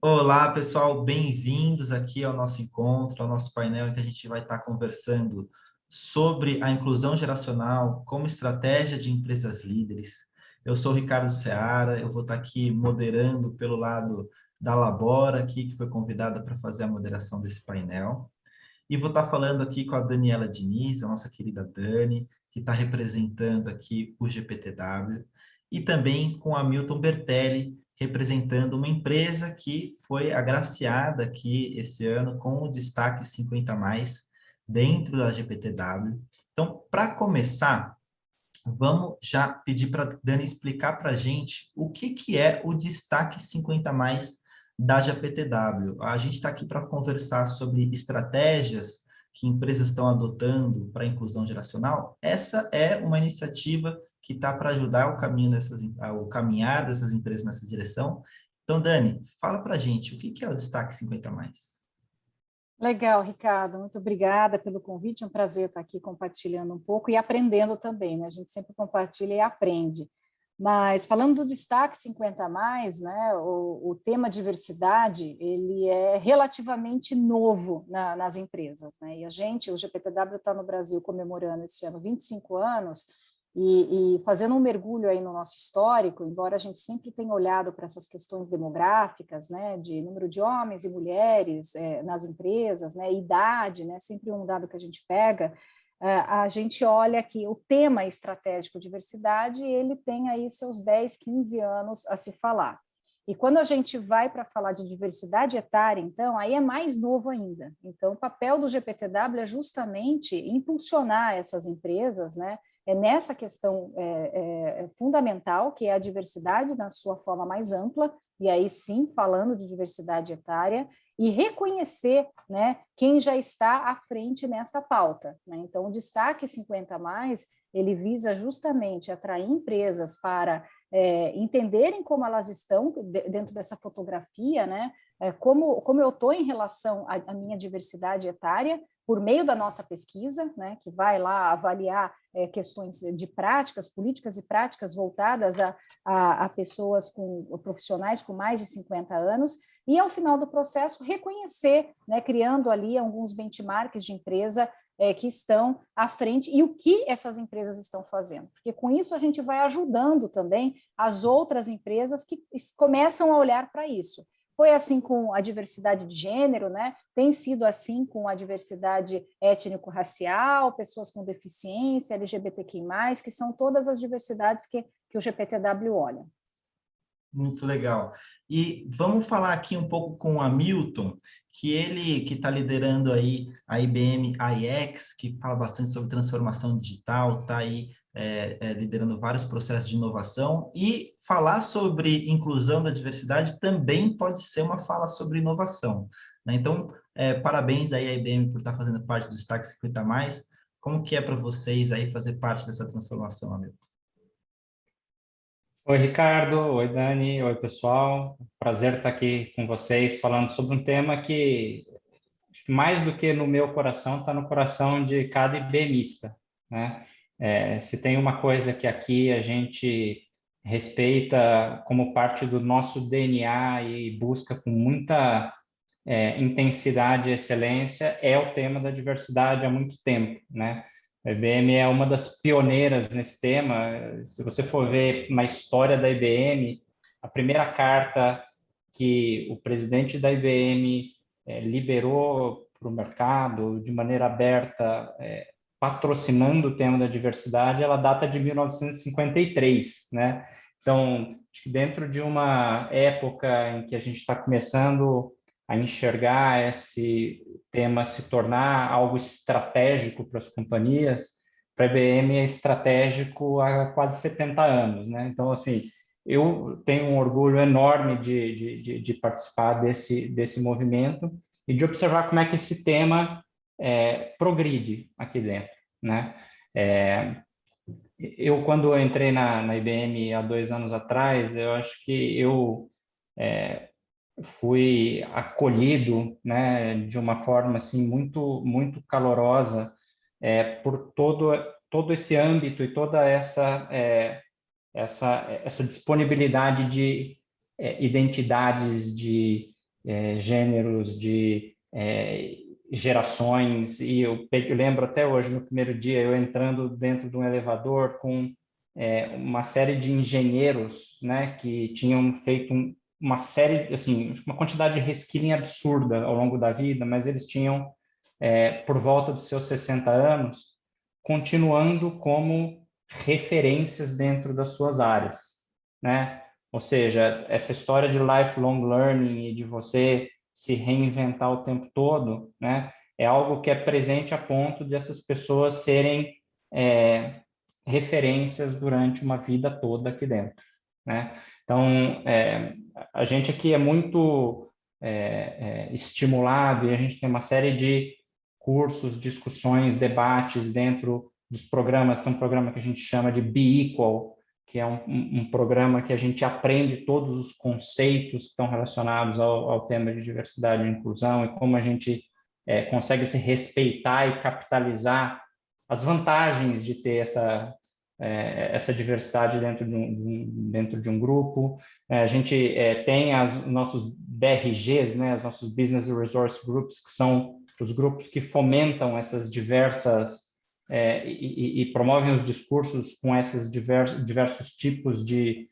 Olá, pessoal, bem-vindos aqui ao nosso encontro, ao nosso painel em que a gente vai estar conversando sobre a inclusão geracional como estratégia de empresas líderes. Eu sou o Ricardo Seara, eu vou estar aqui moderando pelo lado da Labora, aqui, que foi convidada para fazer a moderação desse painel. E vou estar falando aqui com a Daniela Diniz, a nossa querida Dani, que está representando aqui o GPTW, e também com a Milton Bertelli, representando uma empresa que foi agraciada aqui esse ano com o destaque 50 mais dentro da GPTW. Então, para começar, vamos já pedir para a Dani explicar para a gente o que é o destaque 50 mais da GPTW. A gente está aqui para conversar sobre estratégias que empresas estão adotando para a inclusão geracional. Essa é uma iniciativa que está para ajudar o caminhar dessas empresas nessa direção. Então, Dani, fala para a gente o que é o destaque 50 mais. Legal, Ricardo, muito obrigada pelo convite, é um prazer estar aqui compartilhando um pouco e aprendendo também, né? A gente sempre compartilha e aprende. Mas falando do destaque 50 mais, né, o tema diversidade, ele é relativamente novo nas empresas, né? E o GPTW está no Brasil comemorando esse ano 25 anos, e fazendo um mergulho aí no nosso histórico, embora a gente sempre tenha olhado para essas questões demográficas, né, de número de homens e mulheres nas empresas, né, idade, né, sempre um dado que a gente pega, a gente olha que o tema estratégico diversidade, ele tem aí seus 10, 15 anos a se falar. E quando a gente vai para falar de diversidade etária, então, aí é mais novo ainda. Então, o papel do GPTW é justamente impulsionar essas empresas, né, nessa questão fundamental, que é a diversidade na sua forma mais ampla, e aí sim, falando de diversidade etária, e reconhecer, né, quem já está à frente nesta pauta, né? Então, o Destaque 50 mais, ele visa justamente atrair empresas para entenderem como elas estão dentro dessa fotografia, né? Como eu estou em relação à minha diversidade etária, por meio da nossa pesquisa, né, que vai lá avaliar questões de práticas, políticas e práticas voltadas a pessoas profissionais com mais de 50 anos, e ao final do processo reconhecer, né, criando ali alguns benchmarks de empresa que estão à frente e o que essas empresas estão fazendo, porque com isso a gente vai ajudando também as outras empresas que começam a olhar para isso. Foi assim com a diversidade de gênero, né? Tem sido assim com a diversidade étnico-racial, pessoas com deficiência, LGBTQI+, que são todas as diversidades que o GPTW olha. Muito legal. E vamos falar aqui um pouco com o Hamilton, que ele que está liderando aí a IBM iX, que fala bastante sobre transformação digital, está aí liderando vários processos de inovação, e falar sobre inclusão da diversidade também pode ser uma fala sobre inovação, né? Então, parabéns aí à IBM por estar fazendo parte do Destaque 50 Mais. Como que é para vocês aí fazer parte dessa transformação, Hamilton? Oi, Ricardo. Oi, Dani. Oi, pessoal. Prazer estar aqui com vocês falando sobre um tema que, acho que mais do que no meu coração, está no coração de cada IBMista, né? Se tem uma coisa que aqui a gente respeita como parte do nosso DNA e busca com muita intensidade e excelência, é o tema da diversidade há muito tempo, né? A IBM é uma das pioneiras nesse tema. Se você for ver na história da IBM, a primeira carta que o presidente da IBM liberou para o mercado de maneira aberta, patrocinando o tema da diversidade, ela data de 1953, né? Então, acho que dentro de uma época em que a gente está começando a enxergar esse tema se tornar algo estratégico para as companhias, para a IBM é estratégico há quase 70 anos, né? Então, assim, eu tenho um orgulho enorme de participar desse movimento e de observar como é que esse tema progride aqui dentro, né? Eu, quando entrei na IBM há 2 anos atrás, eu acho que eu fui acolhido, né, de uma forma assim muito calorosa por todo esse âmbito e toda essa disponibilidade de identidades, de gêneros, de gerações, e eu lembro até hoje, no primeiro dia, eu entrando dentro de um elevador com uma série de engenheiros, né, que tinham feito uma série, assim, uma quantidade de reskilling absurda ao longo da vida, mas eles tinham, por volta dos seus 60 anos, continuando como referências dentro das suas áreas, né? Ou seja, essa história de lifelong learning e de você se reinventar o tempo todo, né? É algo que é presente a ponto de essas pessoas serem referências durante uma vida toda aqui dentro, né? Então, a gente aqui é muito estimulado e a gente tem uma série de cursos, discussões, debates dentro dos programas. Tem um programa que a gente chama de Be Equal, que é um programa que a gente aprende todos os conceitos que estão relacionados ao tema de diversidade e inclusão e como a gente consegue se respeitar e capitalizar as vantagens de ter essa diversidade dentro de um grupo. A gente tem os nossos BRGs, né, os nossos Business Resource Groups, que são os grupos que fomentam essas diversas e promovem os discursos com esses diversos tipos de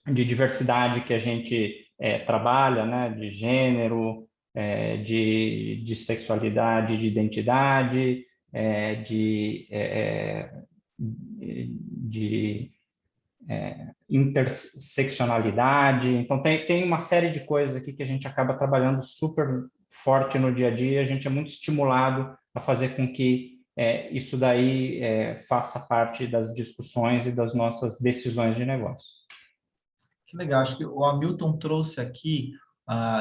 diversidade que a gente trabalha, né, de gênero, de sexualidade, de identidade, de interseccionalidade. Então, tem uma série de coisas aqui que a gente acaba trabalhando super forte no dia a dia. A gente é muito estimulado a fazer com que isso daí faça parte das discussões e das nossas decisões de negócio. Que legal, acho que o Hamilton trouxe aqui,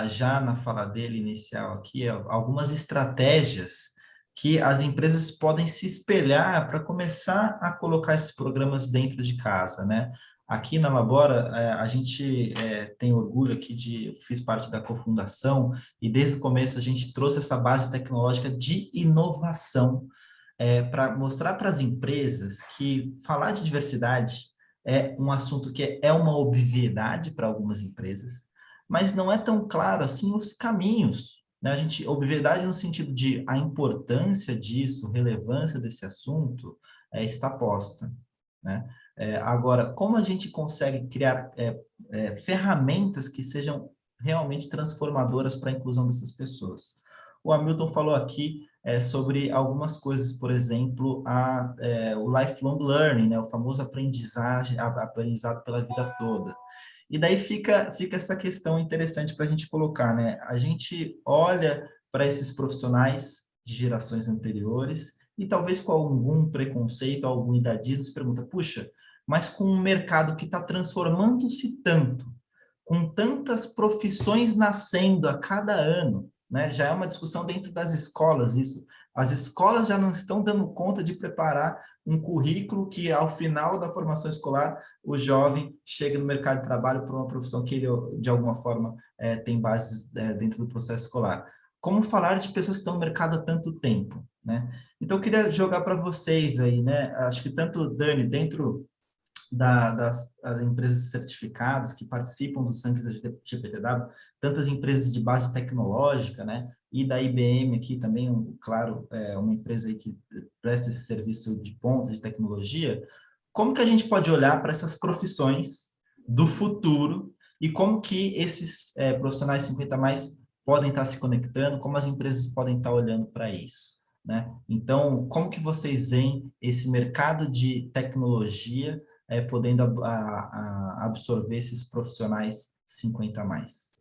já na fala dele inicial aqui, algumas estratégias que as empresas podem se espelhar para começar a colocar esses programas dentro de casa, né? Aqui na Labora, a gente tem orgulho aqui fiz parte da cofundação e desde o começo a gente trouxe essa base tecnológica de inovação para mostrar para as empresas que falar de diversidade é um assunto que é uma obviedade para algumas empresas, mas não é tão claro assim os caminhos, né? Obviedade no sentido de a importância disso, relevância desse assunto está posta, né? Agora, como a gente consegue criar ferramentas que sejam realmente transformadoras para a inclusão dessas pessoas? O Hamilton falou aqui sobre algumas coisas, por exemplo, o lifelong learning, né, o famoso aprendizado pela vida toda. E daí fica essa questão interessante para a gente colocar, né? A gente olha para esses profissionais de gerações anteriores e talvez com algum preconceito, algum idadismo, se pergunta, puxa, mas com um mercado que está transformando-se tanto, com tantas profissões nascendo a cada ano, né? Já é uma discussão dentro das escolas isso. As escolas já não estão dando conta de preparar um currículo que, ao final da formação escolar, o jovem chega no mercado de trabalho para uma profissão que ele, de alguma forma, tem bases dentro do processo escolar. Como falar de pessoas que estão no mercado há tanto tempo, né? Então, eu queria jogar para vocês aí, né? Acho que tanto, Dani, dentro das empresas certificadas que participam do Sangue da GPTW, tantas empresas de base tecnológica, né? E da IBM aqui também, claro, uma empresa aí que presta esse serviço de ponta de tecnologia. Como que a gente pode olhar para essas profissões do futuro e como que esses profissionais 50 mais podem estar se conectando, como as empresas podem estar olhando para isso, né? Então, como que vocês veem esse mercado de tecnologia podendo absorver esses profissionais 50 a mais?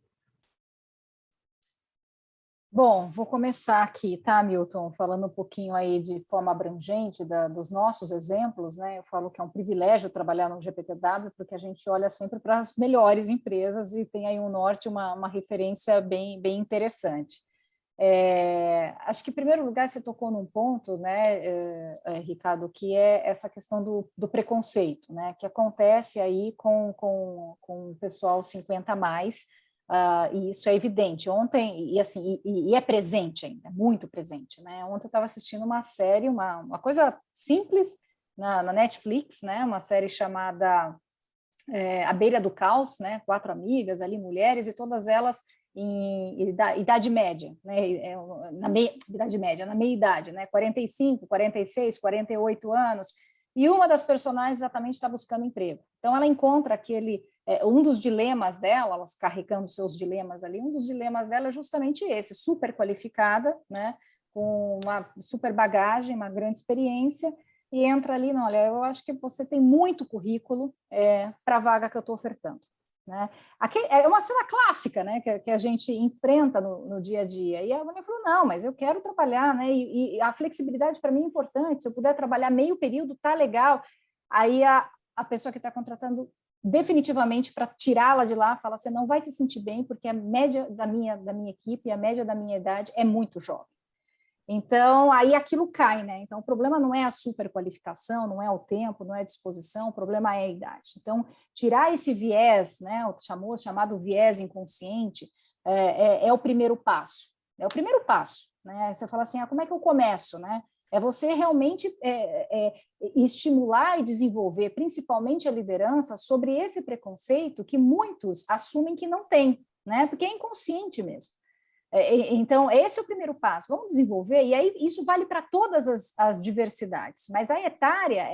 Bom, vou começar aqui, tá, Milton? Falando um pouquinho aí de forma abrangente dos nossos exemplos, né? Eu falo que é um privilégio trabalhar no GPTW, porque a gente olha sempre para as melhores empresas e tem aí um norte, uma referência bem interessante. Acho que, em primeiro lugar, você tocou num ponto, né, Ricardo, que é essa questão do preconceito, né, que acontece aí com o pessoal 50 a mais, e isso é evidente. Ontem, e assim, e é presente ainda, muito presente, né? Ontem eu estava assistindo uma série, uma coisa simples na Netflix, né, uma série chamada à beira do caos, né? 4 amigas ali, mulheres, e todas elas em idade média, né? Idade média, na meia-idade, né? 45, 46, 48 anos, e uma das personagens exatamente está buscando emprego. Então, ela encontra um dos dilemas dela, elas carregando seus dilemas ali, um dos dilemas dela é justamente esse, super qualificada, né? Com uma super bagagem, uma grande experiência, e entra ali, não, olha, eu acho que você tem muito currículo para a vaga que eu estou ofertando. Né? Aqui é uma cena clássica, né, que a gente enfrenta no dia a dia. E a mulher falou, não, mas eu quero trabalhar, né, e a flexibilidade para mim é importante, se eu puder trabalhar meio período, tá legal. Aí a pessoa que está contratando definitivamente para tirá-la de lá, fala, você não vai se sentir bem, porque a média da minha equipe, a média da minha idade é muito jovem. Então, aí aquilo cai, né? Então, o problema não é a superqualificação, não é o tempo, não é a disposição, o problema é a idade. Então, tirar esse viés, né, o chamado viés inconsciente, é o primeiro passo. É o primeiro passo, né? Você fala assim, como é que eu começo, né? É você realmente estimular e desenvolver, principalmente a liderança, sobre esse preconceito que muitos assumem que não tem, né? Porque é inconsciente mesmo. Então, esse é o primeiro passo, vamos desenvolver, e aí isso vale para todas as diversidades, mas a etária,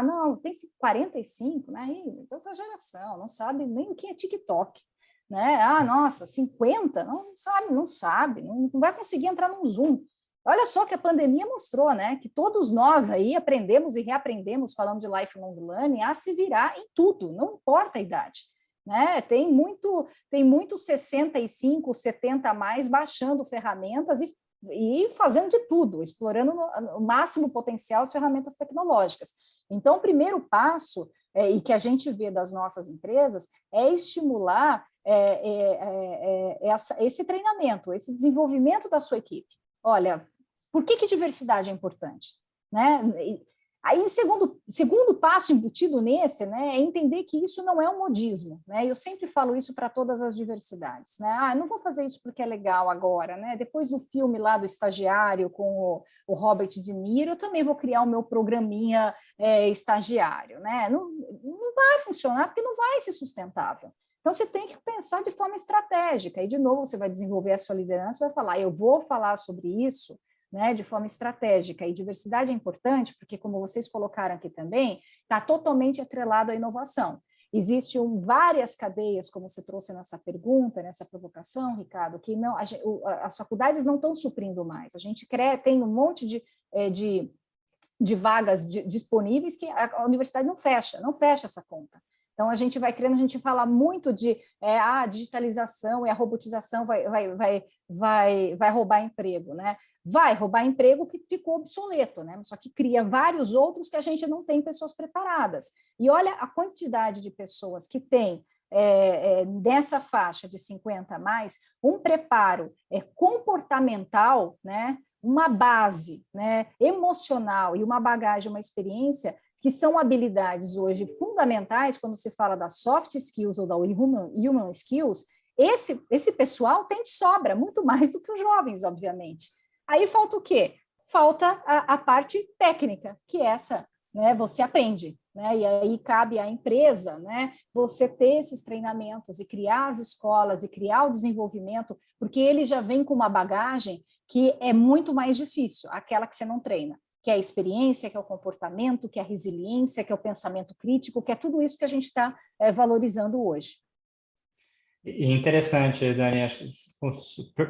não, tem 45, né, outra geração, não sabe nem o que é TikTok, né, nossa, 50, não sabe, não vai conseguir entrar num Zoom. Olha só que a pandemia mostrou, né, que todos nós aí aprendemos e reaprendemos, falando de lifelong learning, a se virar em tudo, não importa a idade. Né? Tem muito 65, 70 a mais baixando ferramentas e fazendo de tudo, explorando o máximo potencial as ferramentas tecnológicas. Então, o primeiro passo, e que a gente vê das nossas empresas, é estimular esse treinamento, esse desenvolvimento da sua equipe. Olha, por que diversidade é importante? Né? Aí, segundo passo embutido nesse, né, é entender que isso não é um modismo, né? Eu sempre falo isso para todas as diversidades, né? Não vou fazer isso porque é legal agora, né? Depois do filme lá do Estagiário com o Robert De Niro, eu também vou criar o meu programinha estagiário, né? Não vai funcionar porque não vai ser sustentável. Então, você tem que pensar de forma estratégica, e de novo você vai desenvolver a sua liderança, vai falar, eu vou falar sobre isso, né, de forma estratégica, e diversidade é importante, porque, como vocês colocaram aqui também, está totalmente atrelado à inovação. Existem várias cadeias, como você trouxe nessa pergunta, nessa provocação, Ricardo, que não, as faculdades não estão suprindo mais. A gente tem um monte de vagas disponíveis que a universidade não fecha essa conta. Então, a gente vai criando, a gente fala muito de a digitalização e a robotização vai roubar emprego, né? Vai roubar emprego que ficou obsoleto, né? Só que cria vários outros que a gente não tem pessoas preparadas. E olha a quantidade de pessoas que tem nessa faixa de 50 a mais, um preparo comportamental, né? Uma base, né? Emocional e uma bagagem, uma experiência, que são habilidades hoje fundamentais quando se fala das soft skills ou da human skills. Esse pessoal tem de sobra, muito mais do que os jovens, obviamente. Aí falta o quê? Falta a parte técnica, que é essa, né? Você aprende, né? E aí cabe à empresa, né? Você ter esses treinamentos e criar as escolas e criar o desenvolvimento, porque ele já vem com uma bagagem que é muito mais difícil, aquela que você não treina, que é a experiência, que é o comportamento, que é a resiliência, que é o pensamento crítico, que é tudo isso que a gente está valorizando hoje. Interessante, Dani, acho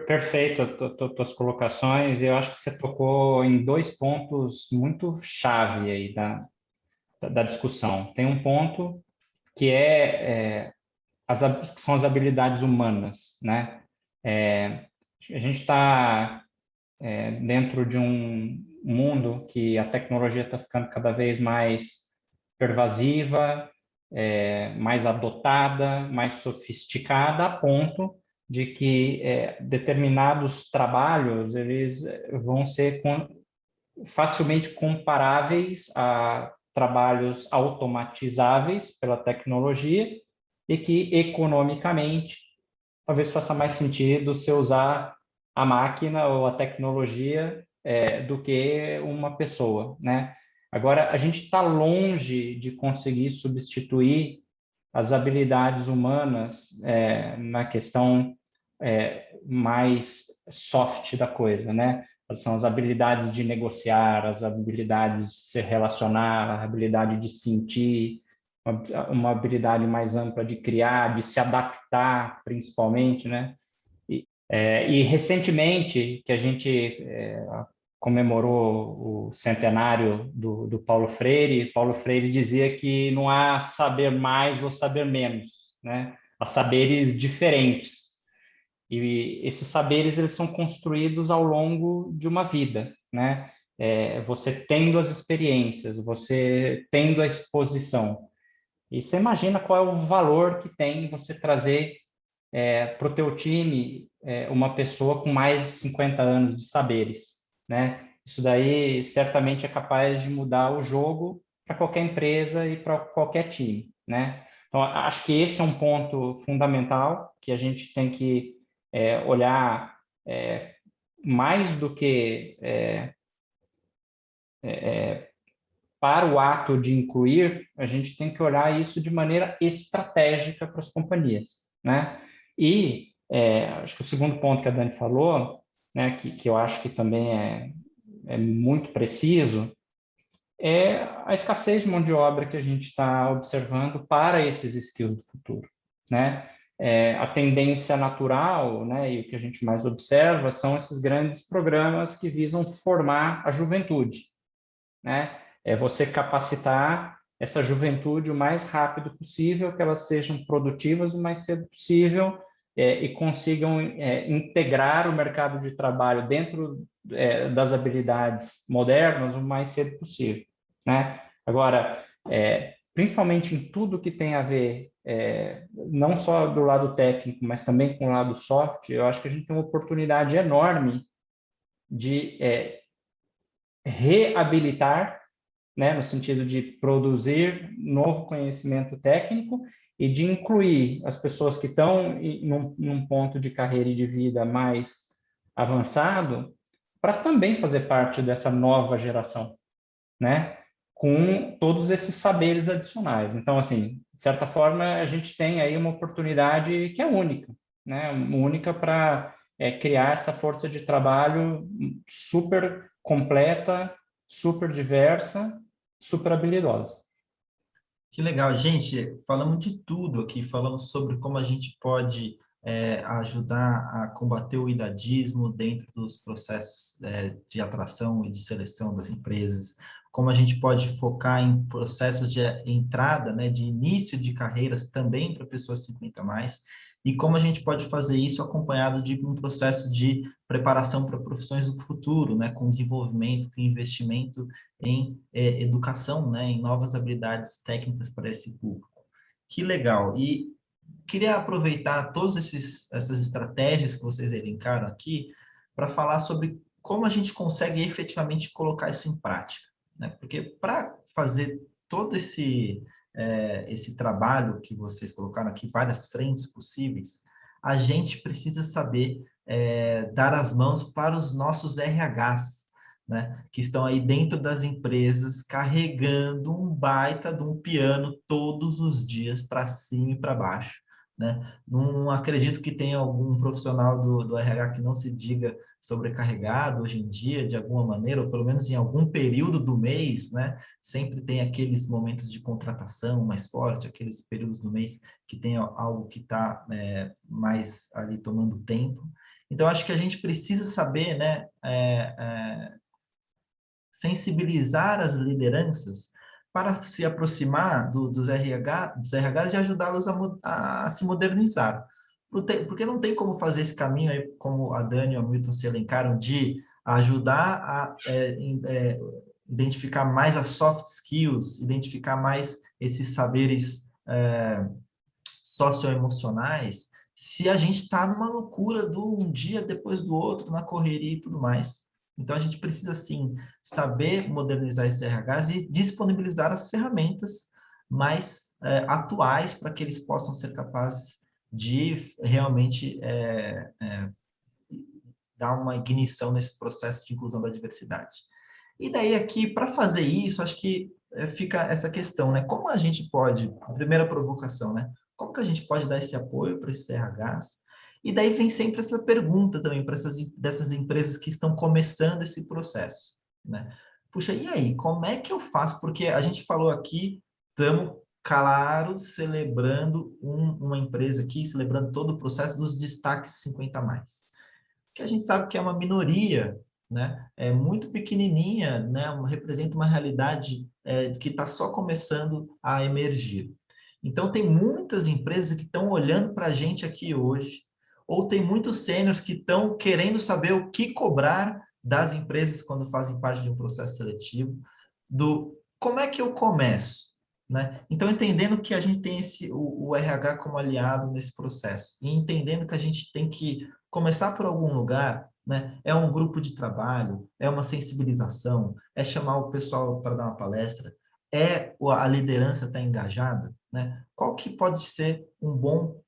perfeito tuas colocações, e eu acho que você tocou em 2 pontos muito chave aí da discussão. Tem um ponto que são as habilidades humanas, né? A gente está dentro de um mundo que a tecnologia está ficando cada vez mais pervasiva, mais adotada, mais sofisticada, a ponto de que determinados trabalhos eles vão ser facilmente comparáveis a trabalhos automatizáveis pela tecnologia e que economicamente talvez faça mais sentido você usar a máquina ou a tecnologia do que uma pessoa, né? Agora, a gente está longe de conseguir substituir as habilidades humanas na questão mais soft da coisa, né? São as habilidades de negociar, as habilidades de se relacionar, a habilidade de sentir, uma habilidade mais ampla de criar, de se adaptar, principalmente, né? E recentemente, que a gente comemorou o centenário do Paulo Freire dizia que não há saber mais ou saber menos, né? Há saberes diferentes. E esses saberes, eles são construídos ao longo de uma vida, né? Você tendo as experiências, você tendo a exposição. E você imagina qual é o valor que tem você trazer para o teu time uma pessoa com mais de 50 anos de saberes, né? Isso daí certamente é capaz de mudar o jogo para qualquer empresa e para qualquer time, né? Então, acho que esse é um ponto fundamental que a gente tem que olhar mais do que para o ato de incluir, a gente tem que olhar isso de maneira estratégica para as companhias, né? E acho que o segundo ponto que a Dani falou, né, que eu acho que também é muito preciso, é a escassez de mão de obra que a gente está observando para esses skills do futuro, né? A tendência natural, né, e o que a gente mais observa são esses grandes programas que visam formar a juventude, né? É você capacitar essa juventude o mais rápido possível, que elas sejam produtivas o mais cedo possível e consigam integrar o mercado de trabalho dentro das habilidades modernas o mais cedo possível, né? Agora, principalmente em tudo que tem a ver, não só do lado técnico, mas também com o lado soft, eu acho que a gente tem uma oportunidade enorme de reabilitar, né, no sentido de produzir novo conhecimento técnico e de incluir as pessoas que estão num ponto de carreira e de vida mais avançado para também fazer parte dessa nova geração, né, com todos esses saberes adicionais. Então, assim, de certa forma, a gente tem aí uma oportunidade que é única, né, única para criar essa força de trabalho super completa, super diversa, super habilidosa. Que legal, gente. Falamos de tudo aqui, falamos sobre como a gente pode ajudar a combater o idadismo dentro dos processos de atração e de seleção das empresas, como a gente pode focar em processos de entrada, né, de início de carreiras também para pessoas 50 a mais, e como a gente pode fazer isso acompanhado de um processo de preparação para profissões do futuro, né, com desenvolvimento, com investimento em educação, né, em novas habilidades técnicas para esse público. Que legal! E queria aproveitar todas essas estratégias que vocês elencaram aqui para falar sobre como a gente consegue efetivamente colocar isso em prática, né? Porque para fazer todo esse trabalho que vocês colocaram aqui, várias frentes possíveis, a gente precisa saber dar as mãos para os nossos RHs, né, que estão aí dentro das empresas carregando um baita de um piano todos os dias para cima e para baixo, né? Não acredito que tenha algum profissional do RH que não se diga sobrecarregado hoje em dia, de alguma maneira, ou pelo menos em algum período do mês, né? Sempre tem aqueles momentos de contratação mais forte, aqueles períodos do mês que tem algo que está mais ali tomando tempo. Então, acho que a gente precisa saber, né, sensibilizar as lideranças para se aproximar dos RHs e ajudá-los a se modernizar. Porque não tem como fazer esse caminho aí, como a Dani e o Milton se elencaram, de ajudar a identificar mais as soft skills, identificar mais esses saberes socioemocionais, se a gente está numa loucura do um dia depois do outro, na correria e tudo mais. Então, a gente precisa, sim, saber modernizar esses RHs e disponibilizar as ferramentas mais atuais para que eles possam ser capazes de realmente dar uma ignição nesse processo de inclusão da diversidade. E daí aqui, para fazer isso, acho que fica essa questão, né? Como a gente pode, a primeira provocação, né? Como que a gente pode dar esse apoio para esses RHs? E daí vem sempre essa pergunta também para dessas empresas que estão começando esse processo, né? Puxa, e aí, como é que eu faço? Porque a gente falou aqui, estamos, claro, celebrando uma empresa aqui, celebrando todo o processo dos destaques 50 mais. Que a gente sabe que é uma minoria, né? É muito pequenininha, né? Representa uma realidade que está só começando a emergir. Então, tem muitas empresas que estão olhando para a gente aqui hoje, ou tem muitos sêniors que estão querendo saber o que cobrar das empresas quando fazem parte de um processo seletivo, do como é que eu começo, né? Então, entendendo que a gente tem o RH como aliado nesse processo, e entendendo que a gente tem que começar por algum lugar, né? É um grupo de trabalho, é uma sensibilização, é chamar o pessoal para dar uma palestra, a liderança está engajada, né? Qual que pode ser um bom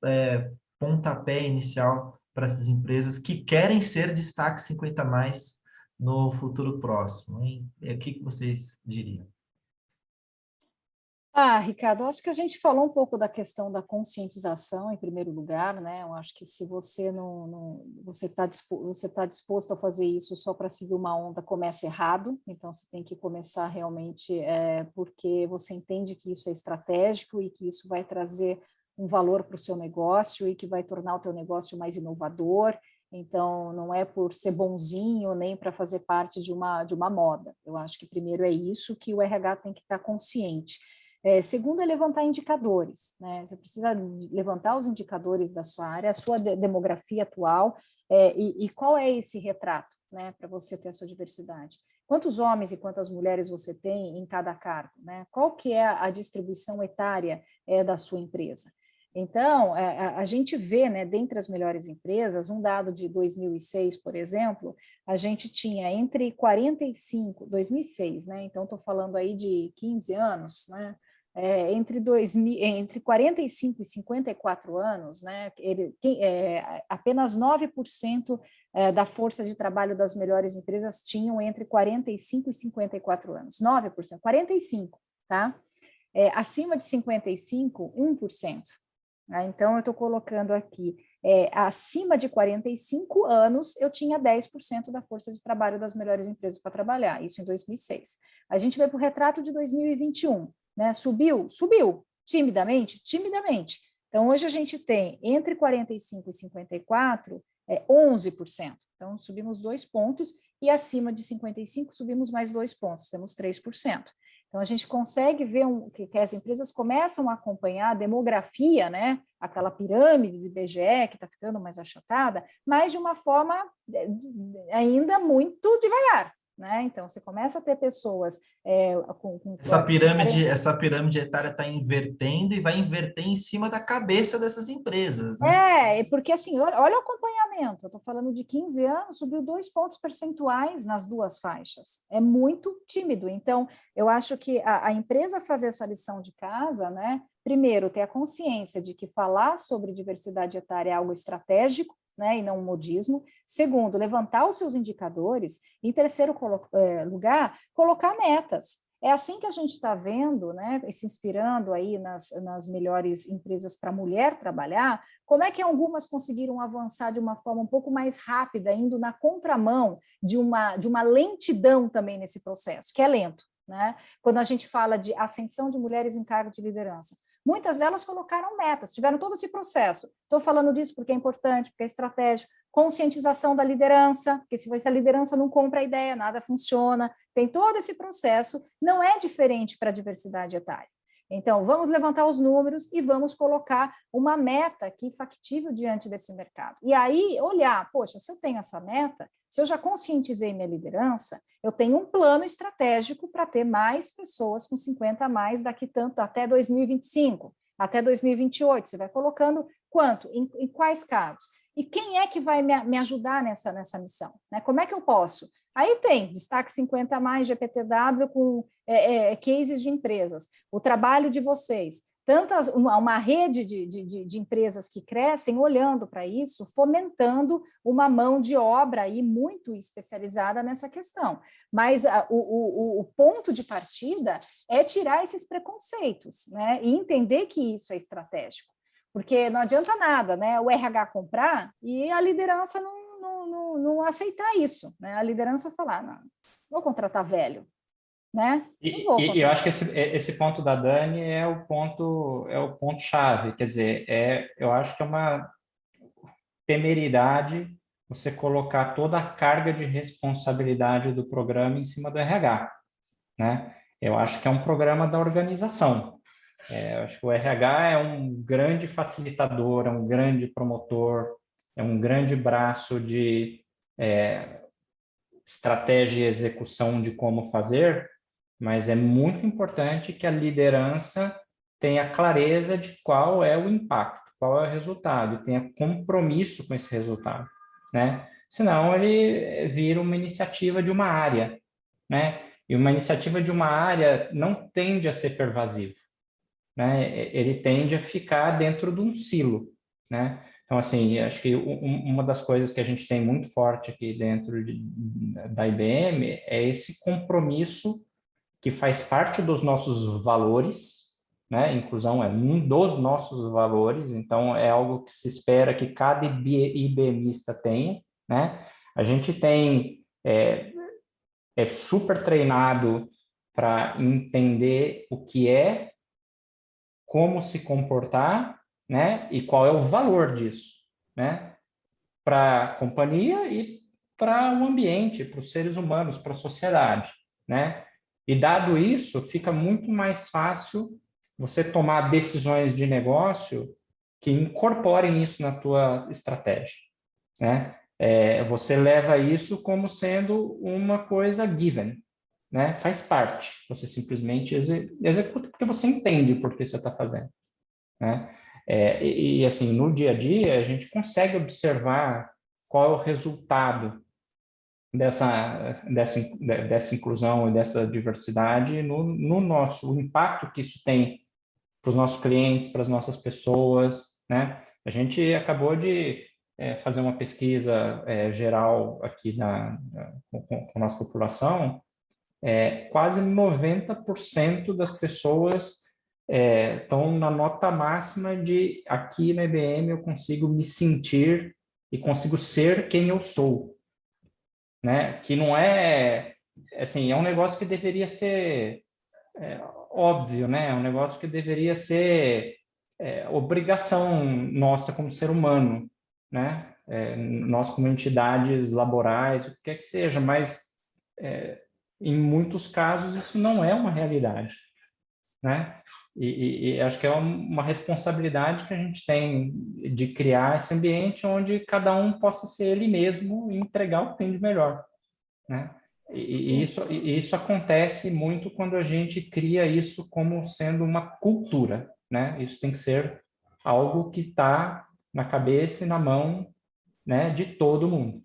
pontapé inicial para essas empresas que querem ser destaque 50 mais no futuro próximo, hein? O que vocês diriam? Ricardo, eu acho que a gente falou um pouco da questão da conscientização, em primeiro lugar, né? Eu acho que se você você está disposto a fazer isso só para seguir uma onda, começa errado. Então, você tem que começar realmente porque você entende que isso é estratégico e que isso vai trazer um valor para o seu negócio e que vai tornar o teu negócio mais inovador. Então, não é por ser bonzinho nem para fazer parte de uma moda. Eu acho que primeiro é isso que o RH tem que estar consciente. Segundo é levantar indicadores, né? Você precisa levantar os indicadores da sua área, a sua demografia atual, e qual é esse retrato, né, para você ter a sua diversidade. Quantos homens e quantas mulheres você tem em cada cargo, né? Qual que é a distribuição etária da sua empresa? Então, a gente vê, né, dentre as melhores empresas, um dado de 2006, por exemplo, a gente tinha entre 2006, né? Então, estou falando aí de 15 anos, né? Entre 45 e 54 anos, né, apenas 9% da força de trabalho das melhores empresas tinham entre 45 e 54 anos. 9%, 45%, tá? Acima de 55, 1%. Né? Então, eu estou colocando aqui, acima de 45 anos, eu tinha 10% da força de trabalho das melhores empresas para trabalhar, isso em 2006. A gente vai para o retrato de 2021. Né? Subiu, timidamente. Então, hoje a gente tem entre 45 e 54, 11%. Então, subimos 2 pontos, e acima de 55 subimos mais 2 pontos, temos 3%. Então, a gente consegue ver que as empresas começam a acompanhar a demografia, né? Aquela pirâmide do IBGE que está ficando mais achatada, mas de uma forma ainda muito devagar. Né? Então, você começa a ter pessoas Essa pirâmide etária está invertendo e vai inverter em cima da cabeça dessas empresas, né? Porque assim, olha o acompanhamento, eu estou falando de 15 anos, subiu 2 pontos percentuais nas duas faixas, é muito tímido. Então, eu acho que a empresa fazer essa lição de casa, né? Primeiro, ter a consciência de que falar sobre diversidade etária é algo estratégico, né, e não um modismo. Segundo, levantar os seus indicadores. Em terceiro lugar, colocar metas. É assim que a gente está vendo, né, se inspirando aí nas melhores empresas para a mulher trabalhar, como é que algumas conseguiram avançar de uma forma um pouco mais rápida, indo na contramão de uma lentidão também nesse processo, que é lento. Né? Quando a gente fala de ascensão de mulheres em cargo de liderança, muitas delas colocaram metas, tiveram todo esse processo. Estou falando disso porque é importante, porque é estratégico. Conscientização da liderança, porque se a liderança não compra a ideia, nada funciona. Tem todo esse processo, não é diferente para a diversidade etária. Então, vamos levantar os números e vamos colocar uma meta aqui factível diante desse mercado. E aí, olhar, poxa, se eu tenho essa meta, se eu já conscientizei minha liderança, eu tenho um plano estratégico para ter mais pessoas com 50 a mais daqui tanto até 2025, até 2028. Você vai colocando quanto? Em quais cargos? E quem é que vai me ajudar nessa missão? Né? Como é que eu posso? Aí tem destaque 50 a mais, GPTW com cases de empresas. O trabalho de vocês uma rede de empresas que crescem olhando para isso, fomentando uma mão de obra aí muito especializada nessa questão. Mas o ponto de partida é tirar esses preconceitos, né? E entender que isso é estratégico. Porque não adianta nada, né? O RH comprar e a liderança não aceitar isso, né? A liderança falar, não vou contratar velho. Né? E eu acho que esse ponto da Dani é o ponto chave, quer dizer, eu acho que é uma temeridade você colocar toda a carga de responsabilidade do programa em cima do RH, né? Eu acho que é um programa da organização. Eu acho que o RH é um grande facilitador, é um grande promotor, é um grande braço de estratégia e execução de como fazer, mas é muito importante que a liderança tenha clareza de qual é o impacto, qual é o resultado, e tenha compromisso com esse resultado, né? Senão ele vira uma iniciativa de uma área, né? E uma iniciativa de uma área não tende a ser pervasivo, né? Ele tende a ficar dentro de um silo, né? Então, assim, acho que uma das coisas que a gente tem muito forte aqui dentro da IBM é esse compromisso que faz parte dos nossos valores, né? Inclusão é um dos nossos valores, então é algo que se espera que cada IBMista tenha, né? A gente tem super treinado para entender o que é, como se comportar, né? E qual é o valor disso, né? Para a companhia e para o ambiente, para os seres humanos, para a sociedade, né? E dado isso, fica muito mais fácil você tomar decisões de negócio que incorporem isso na tua estratégia, né? Você leva isso como sendo uma coisa given, né? Faz parte. Você simplesmente executa porque você entende por que você está fazendo, né? E assim, no dia a dia, a gente consegue observar qual é o resultado dessa inclusão e dessa diversidade no nosso, o impacto que isso tem para os nossos clientes, para as nossas pessoas, né? A gente acabou de fazer uma pesquisa geral aqui com a nossa população, quase 90% das pessoas estão na nota máxima de aqui na IBM eu consigo me sentir e consigo ser quem eu sou, né? Que não assim, é um negócio que deveria ser óbvio, né? É um negócio que deveria ser obrigação nossa como ser humano, né? Nós como entidades laborais, o que quer que seja, mas em muitos casos isso não é uma realidade, né? E acho que é uma responsabilidade que a gente tem de criar esse ambiente onde cada um possa ser ele mesmo e entregar o que tem de melhor, né? E isso acontece muito quando a gente cria isso como sendo uma cultura, né? Isso tem que ser algo que está na cabeça e na mão, né, de todo mundo.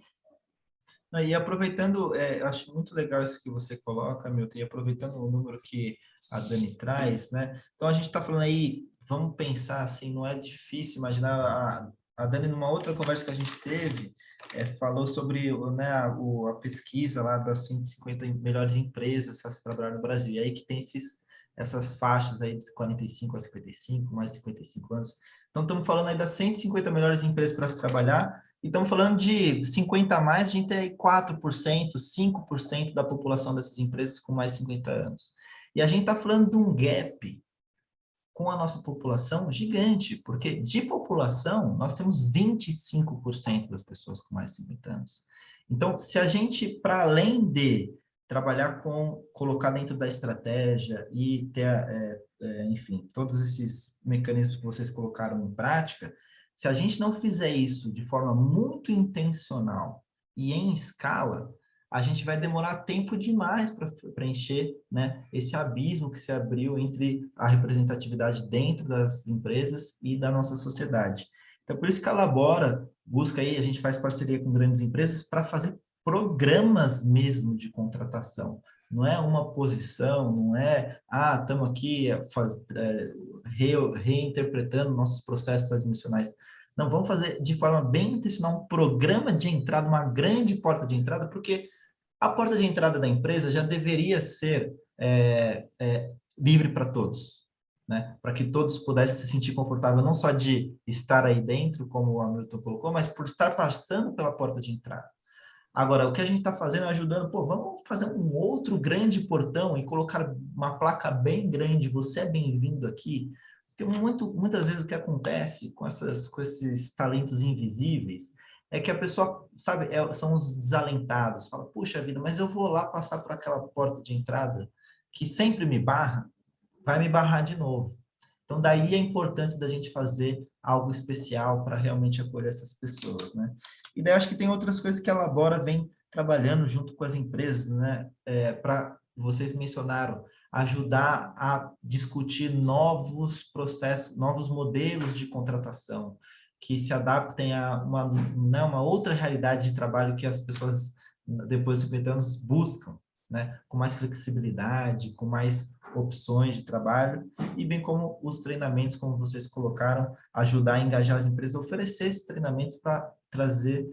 E aproveitando, eu acho muito legal isso que você coloca, Milton, e aproveitando o número que a Dani traz, né? Então, a gente está falando aí, vamos pensar assim, não é difícil imaginar, a Dani, numa outra conversa que a gente teve, falou sobre né, a pesquisa lá das 150 melhores empresas a se trabalhar no Brasil, e aí que tem essas faixas aí de 45 a 55, mais 55 anos. Então, estamos falando aí das 150 melhores empresas para se trabalhar, e estamos falando de 50 a mais, a gente tem 4%, 5% da população dessas empresas com mais de 50 anos. E a gente está falando de um gap com a nossa população gigante, porque de população nós temos 25% das pessoas com mais de 50 anos. Então, se a gente, para além de trabalhar colocar dentro da estratégia e ter, enfim, todos esses mecanismos que vocês colocaram em prática, se a gente não fizer isso de forma muito intencional e em escala, a gente vai demorar tempo demais para preencher, né, esse abismo que se abriu entre a representatividade dentro das empresas e da nossa sociedade. Então, por isso que a Labora busca aí, a gente faz parceria com grandes empresas para fazer programas mesmo de contratação, não é uma posição, não é, estamos aqui reinterpretando nossos processos admissionais. Não, vamos fazer de forma bem intencional um programa de entrada, uma grande porta de entrada, porque a porta de entrada da empresa já deveria ser livre para todos, né? Para que todos pudessem se sentir confortável, não só de estar aí dentro, como o Hamilton colocou, mas por estar passando pela porta de entrada. Agora, o que a gente está fazendo é ajudando, vamos fazer um outro grande portão e colocar uma placa bem grande, você é bem-vindo aqui, porque muitas vezes o que acontece com esses talentos invisíveis é que a pessoa, sabe, são os desalentados, fala, puxa vida, mas eu vou lá passar por aquela porta de entrada que sempre me barra, vai me barrar de novo. Então, daí a importância da gente fazer algo especial para realmente acolher essas pessoas, né? E daí acho que tem outras coisas que a Labora vem trabalhando junto com as empresas, né? Vocês mencionaram, ajudar a discutir novos processos, novos modelos de contratação, que se adaptem a uma outra realidade de trabalho que as pessoas, depois de 50 anos, buscam, né? Com mais flexibilidade, com mais opções de trabalho, e bem como os treinamentos, como vocês colocaram, ajudar a engajar as empresas, oferecer esses treinamentos para trazer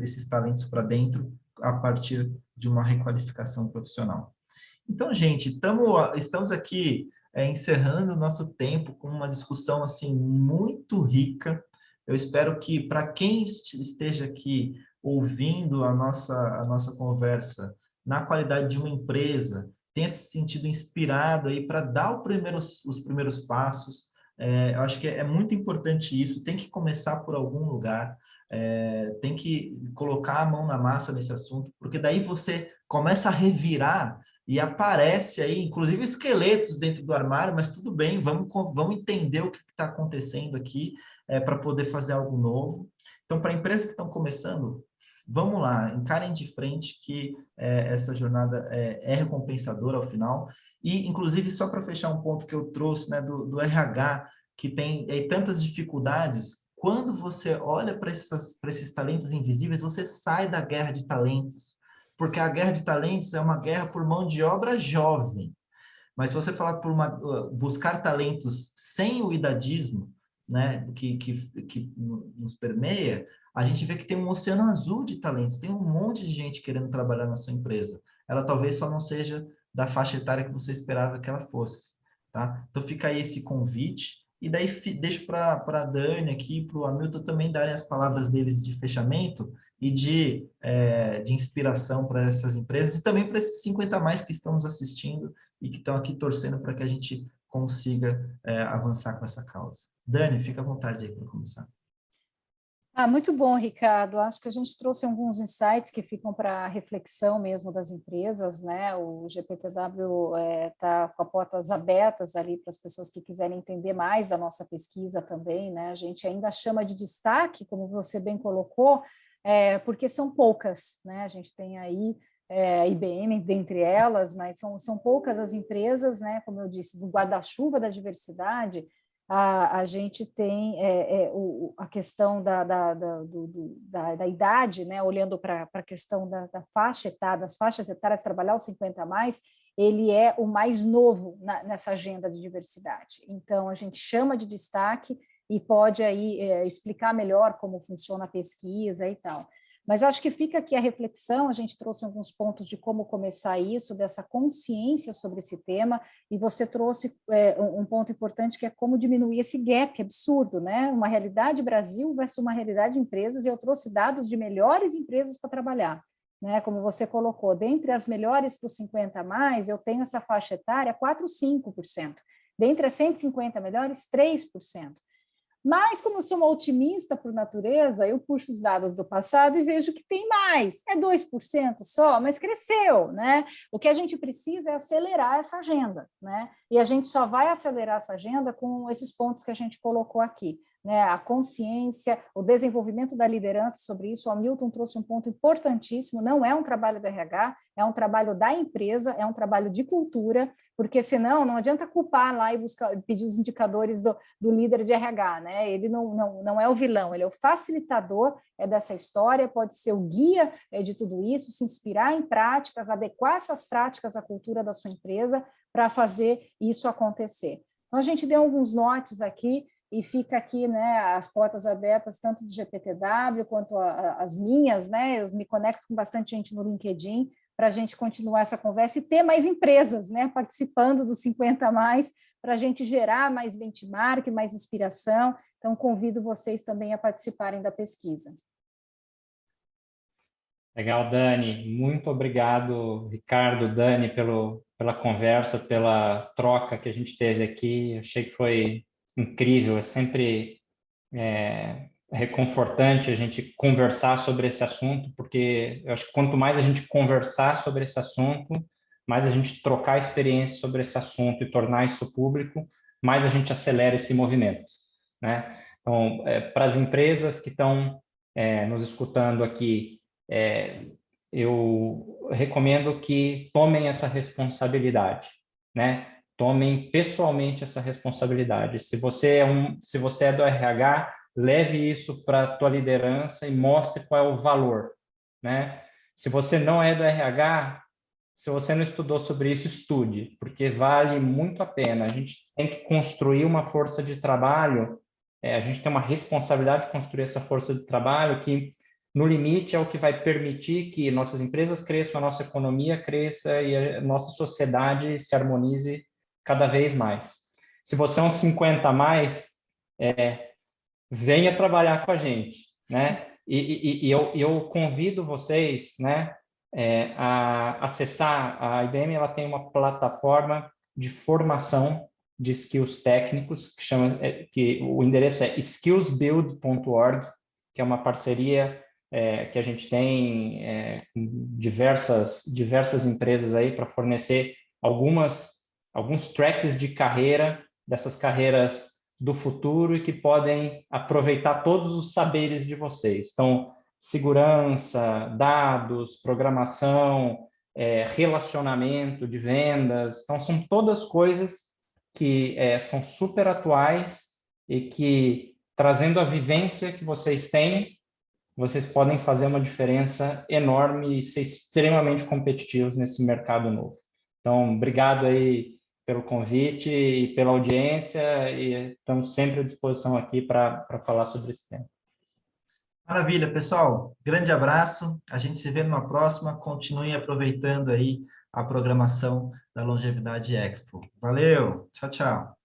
esses talentos para dentro a partir de uma requalificação profissional. Então, gente, estamos aqui encerrando o nosso tempo com uma discussão assim muito rica. Eu espero que para quem esteja aqui ouvindo a nossa conversa na qualidade de uma empresa, tenha se sentido inspirado aí para dar os primeiros passos. Eu acho que é muito importante isso, tem que começar por algum lugar, tem que colocar a mão na massa nesse assunto, porque daí você começa a revirar e aparece aí, inclusive, esqueletos dentro do armário, mas tudo bem, vamos entender o que está acontecendo aqui para poder fazer algo novo. Então, para empresas que estão começando, vamos lá, encarem de frente que essa jornada é recompensadora ao final. E, inclusive, só para fechar um ponto que eu trouxe, né, do RH, que tem tantas dificuldades, quando você olha para esses talentos invisíveis, você sai da guerra de talentos, porque a guerra de talentos é uma guerra por mão de obra jovem. Mas se você falar buscar talentos sem o idadismo, né, que nos permeia, a gente vê que tem um oceano azul de talentos, tem um monte de gente querendo trabalhar na sua empresa. Ela talvez só não seja da faixa etária que você esperava que ela fosse, tá? Então fica aí esse convite, e daí deixo para a Dani aqui, para o Hamilton também darem as palavras deles de fechamento e de inspiração para essas empresas, e também para esses 50 a mais que estão nos assistindo e que estão aqui torcendo para que a gente consiga avançar com essa causa. Dani, fica à vontade aí para começar. Muito bom, Ricardo. Acho que a gente trouxe alguns insights que ficam para reflexão mesmo das empresas, né? O GPTW está com as portas abertas ali para as pessoas que quiserem entender mais da nossa pesquisa também, né? A gente ainda chama de destaque, como você bem colocou, porque são poucas, né? A gente tem aí IBM dentre elas, mas são poucas as empresas, né? Como eu disse, do guarda-chuva da diversidade. A gente tem a questão da idade, né? Olhando para a questão da faixa etária, das faixas etárias, trabalhar os 50 a mais, ele é o mais novo nessa agenda de diversidade. Então, a gente chama de destaque e pode aí explicar melhor como funciona a pesquisa e tal. Mas acho que fica aqui a reflexão, a gente trouxe alguns pontos de como começar isso, dessa consciência sobre esse tema, e você trouxe um ponto importante que é como diminuir esse gap absurdo, né? Uma realidade Brasil versus uma realidade empresas, e eu trouxe dados de melhores empresas para trabalhar, né? Como você colocou, dentre as melhores para os 50 a mais, eu tenho essa faixa etária 4, 5%. Dentre as 150 melhores, 3%. Mas, como eu sou uma otimista por natureza, eu puxo os dados do passado e vejo que tem mais. É 2% só, mas cresceu, né? O que a gente precisa é acelerar essa agenda, né? E a gente só vai acelerar essa agenda com esses pontos que a gente colocou aqui. né, a consciência, o desenvolvimento da liderança sobre isso. O Hamilton trouxe um ponto importantíssimo, não é um trabalho do RH, é um trabalho da empresa, é um trabalho de cultura, porque senão não adianta culpar lá e pedir os indicadores do líder de RH, né? Ele não é o vilão, ele é o facilitador dessa história, pode ser o guia de tudo isso, se inspirar em práticas, adequar essas práticas à cultura da sua empresa para fazer isso acontecer. Então, a gente deu alguns notes aqui, e fica aqui, né, as portas abertas, tanto do GPTW quanto as minhas, né? Eu me conecto com bastante gente no LinkedIn para a gente continuar essa conversa e ter mais empresas, né, participando dos 50 a mais, para a gente gerar mais benchmark, mais inspiração. Então, convido vocês também a participarem da pesquisa. Legal, Dani. Muito obrigado, Ricardo, Dani, pela conversa, pela troca que a gente teve aqui. Achei que foi incrível, é sempre reconfortante a gente conversar sobre esse assunto, porque eu acho que quanto mais a gente conversar sobre esse assunto, mais a gente trocar experiência sobre esse assunto e tornar isso público, mais a gente acelera esse movimento, né? Então, para as empresas que estão nos escutando aqui, eu recomendo que tomem essa responsabilidade, né? Tomem pessoalmente essa responsabilidade. Se você é do RH, leve isso para a tua liderança e mostre qual é o valor, né? Se você não é do RH, se você não estudou sobre isso, estude, porque vale muito a pena. A gente tem que construir uma força de trabalho, a gente tem uma responsabilidade de construir essa força de trabalho que, no limite, é o que vai permitir que nossas empresas cresçam, a nossa economia cresça e a nossa sociedade se harmonize cada vez mais. Se você é um 50 a mais, venha trabalhar com a gente, né? E eu convido vocês, né, a acessar. A IBM, ela tem uma plataforma de formação de skills técnicos que o endereço é skillsbuild.org, que é uma parceria que a gente tem com diversas empresas aí para fornecer alguns tracks de carreira, dessas carreiras do futuro e que podem aproveitar todos os saberes de vocês. Então, segurança, dados, programação, relacionamento de vendas. Então, são todas coisas que são super atuais e que, trazendo a vivência que vocês têm, vocês podem fazer uma diferença enorme e ser extremamente competitivos nesse mercado novo. Então, obrigado aí pelo convite e pela audiência, e estamos sempre à disposição aqui para falar sobre esse tema. Maravilha, pessoal. Grande abraço. A gente se vê numa próxima. Continue aproveitando aí a programação da Longevidade Expo. Valeu. Tchau, tchau.